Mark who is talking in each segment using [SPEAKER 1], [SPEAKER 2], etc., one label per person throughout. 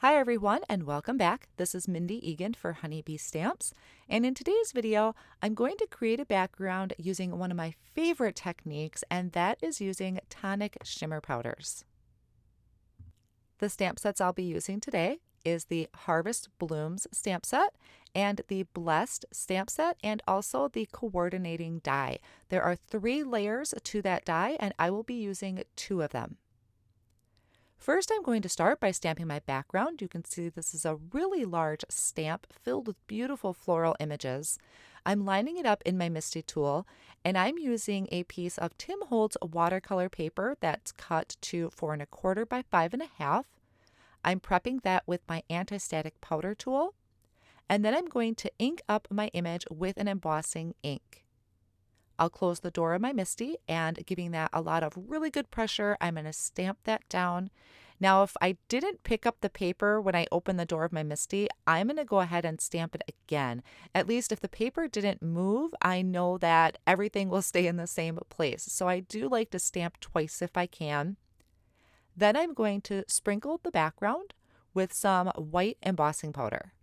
[SPEAKER 1] Hi everyone and welcome back. This is Mindy Eggen for Honeybee Stamps, and in today's video I'm going to create a background using one of my favorite techniques, and that is using Tonic Shimmer Powders. The stamp sets I'll be using today is the Harvest Blooms stamp set and the Blessed stamp set, and also the coordinating die. There are 3 layers to that die and I will be using 2 of them. First, I'm going to start by stamping my background. You can see this is a really large stamp filled with beautiful floral images. I'm lining it up in my MISTI tool, and I'm using a piece of Tim Holtz watercolor paper that's cut to 4 1/4 by 5 1/2. I'm prepping that with my anti-static powder tool, and then I'm going to ink up my image with an embossing ink. I'll close the door of my MISTI, and giving that a lot of really good pressure, I'm going to stamp that down. Now, if I didn't pick up the paper when I opened the door of my MISTI, I'm going to go ahead and stamp it again. At least if the paper didn't move, I know that everything will stay in the same place. So I do like to stamp twice if I can. Then I'm going to sprinkle the background with some white embossing powder.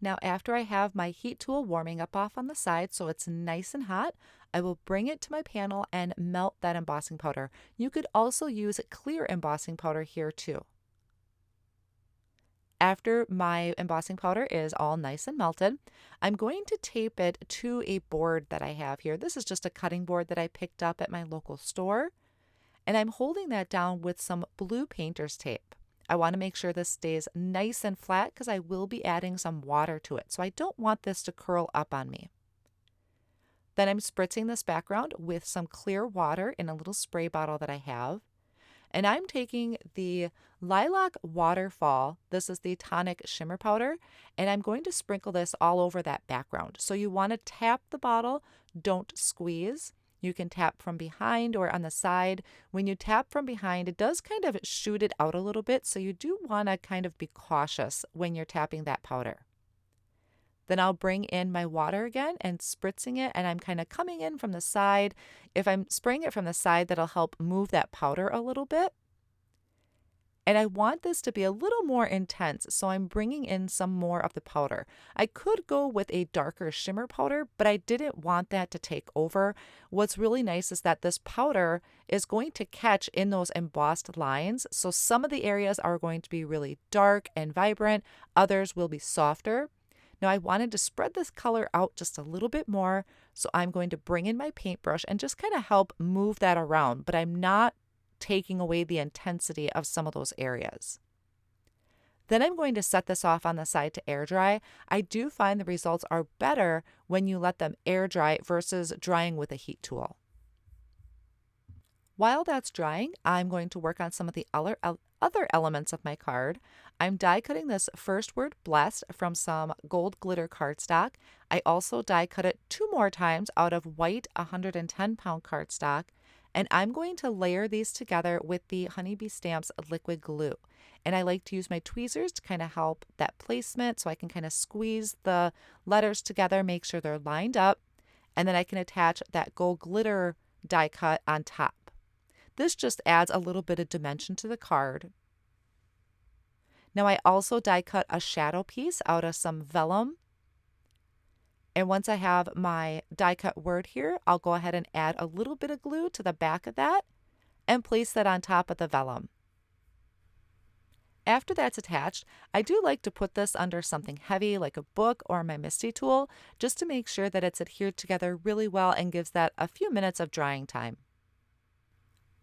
[SPEAKER 1] Now, after I have my heat tool warming up off on the side so it's nice and hot, I will bring it to my panel and melt that embossing powder. You could also use clear embossing powder here too. After my embossing powder is all nice and melted, I'm going to tape it to a board that I have here. This is just a cutting board that I picked up at my local store, and I'm holding that down with some blue painter's tape. I want to make sure this stays nice and flat because I will be adding some water to it, so I don't want this to curl up on me. Then I'm spritzing this background with some clear water in a little spray bottle that I have, and I'm taking the Lilac Waterfall, this is the Tonic Shimmer Powder, and I'm going to sprinkle this all over that background. So you want to tap the bottle, don't squeeze. You can tap from behind or on the side. When you tap from behind, it does kind of shoot it out a little bit, so you do want to kind of be cautious when you're tapping that powder. Then I'll bring in my water again and spritzing it, and I'm kind of coming in from the side. If I'm spraying it from the side, that'll help move that powder a little bit. And I want this to be a little more intense, so I'm bringing in some more of the powder. I could go with a darker shimmer powder, but I didn't want that to take over. What's really nice is that this powder is going to catch in those embossed lines, so some of the areas are going to be really dark and vibrant, others will be softer. Now I wanted to spread this color out just a little bit more, so I'm going to bring in my paintbrush and just kind of help move that around, but I'm not taking away the intensity of some of those areas. Then I'm going to set this off on the side to air dry. I do find the results are better when you let them air dry versus drying with a heat tool. While that's drying, I'm going to work on some of the other elements of my card. I'm die cutting this first word blessed from some gold glitter cardstock. I also die cut it 2 more times out of white 110-pound cardstock. And I'm going to layer these together with the Honeybee Stamps liquid glue. And I like to use my tweezers to kind of help that placement, so I can kind of squeeze the letters together, make sure they're lined up, and then I can attach that gold glitter die cut on top. This just adds a little bit of dimension to the card. Now I also die cut a shadow piece out of some vellum. And once I have my die cut word here, I'll go ahead and add a little bit of glue to the back of that and place that on top of the vellum. After that's attached, I do like to put this under something heavy like a book or my MISTI tool, just to make sure that it's adhered together really well and gives that a few minutes of drying time.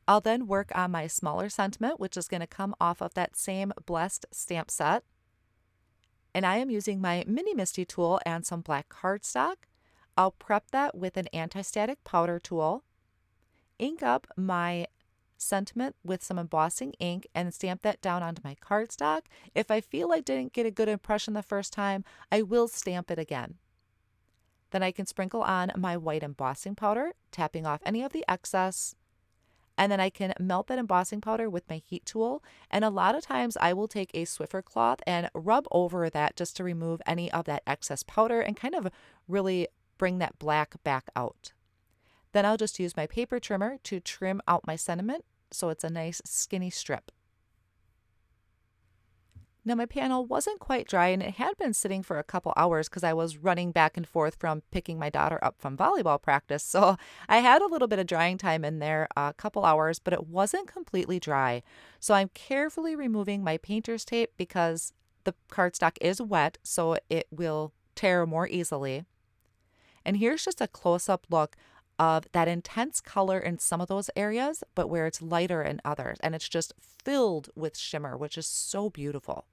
[SPEAKER 1] I'll then work on my smaller sentiment, which is going to come off of that same Blessed stamp set. And I am using my mini MISTI tool and some black cardstock. I'll prep that with an anti-static powder tool, ink up my sentiment with some embossing ink, and stamp that down onto my cardstock. If I feel I didn't get a good impression the first time, I will stamp it again. Then I can sprinkle on my white embossing powder, tapping off any of the excess. And then I can melt that embossing powder with my heat tool. And a lot of times I will take a Swiffer cloth and rub over that just to remove any of that excess powder and kind of really bring that black back out. Then I'll just use my paper trimmer to trim out my sentiment so it's a nice skinny strip. Now, my panel wasn't quite dry and it had been sitting for a couple hours because I was running back and forth from picking my daughter up from volleyball practice. So I had a little bit of drying time in there, a couple hours, but it wasn't completely dry. So I'm carefully removing my painter's tape because the cardstock is wet, so it will tear more easily. And here's just a close-up look of that intense color in some of those areas, but where it's lighter in others. And it's just filled with shimmer, which is so beautiful.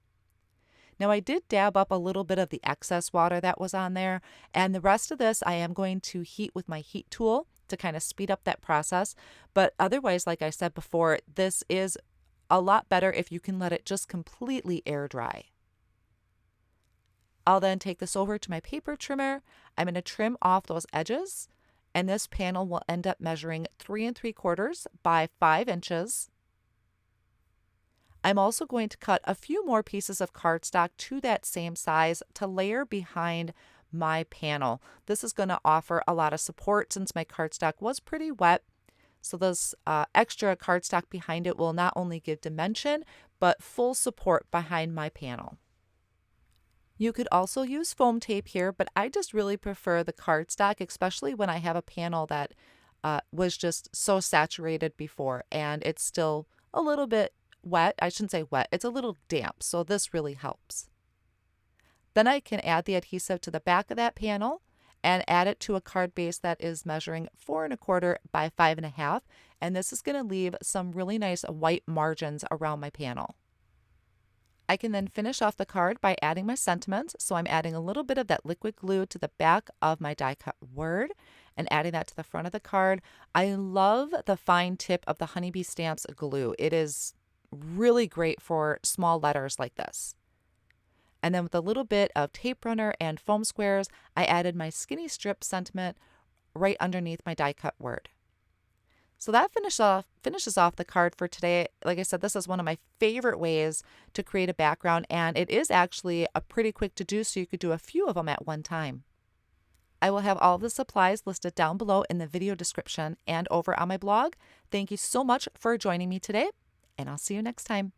[SPEAKER 1] Now I did dab up a little bit of the excess water that was on there, and the rest of this I am going to heat with my heat tool to kind of speed up that process. But otherwise, like I said before, this is a lot better if you can let it just completely air dry. I'll then take this over to my paper trimmer. I'm going to trim off those edges, and this panel will end up measuring 3 3/4 by 5 inches. I'm also going to cut a few more pieces of cardstock to that same size to layer behind my panel. This is going to offer a lot of support since my cardstock was pretty wet. So this extra cardstock behind it will not only give dimension, but full support behind my panel. You could also use foam tape here, but I just really prefer the cardstock, especially when I have a panel that was just so saturated before and it's still a little bit wet. I shouldn't say wet, it's a little damp, so this really helps. Then I can add the adhesive to the back of that panel and add it to a card base that is measuring 4 1/4 by 5 1/2, and this is going to leave some really nice white margins around my panel. I can then finish off the card by adding my sentiments, so I'm adding a little bit of that liquid glue to the back of my die cut word and adding that to the front of the card. I love the fine tip of the Honeybee Stamps glue. It is really great for small letters like this. And then with a little bit of tape runner and foam squares, I added my skinny strip sentiment right underneath my die cut word. So that finishes off the card for today. Like I said, this is one of my favorite ways to create a background, and it is actually a pretty quick to do, so you could do a few of them at one time. I will have all of the supplies listed down below in the video description and over on my blog. Thank you so much for joining me today, and I'll see you next time.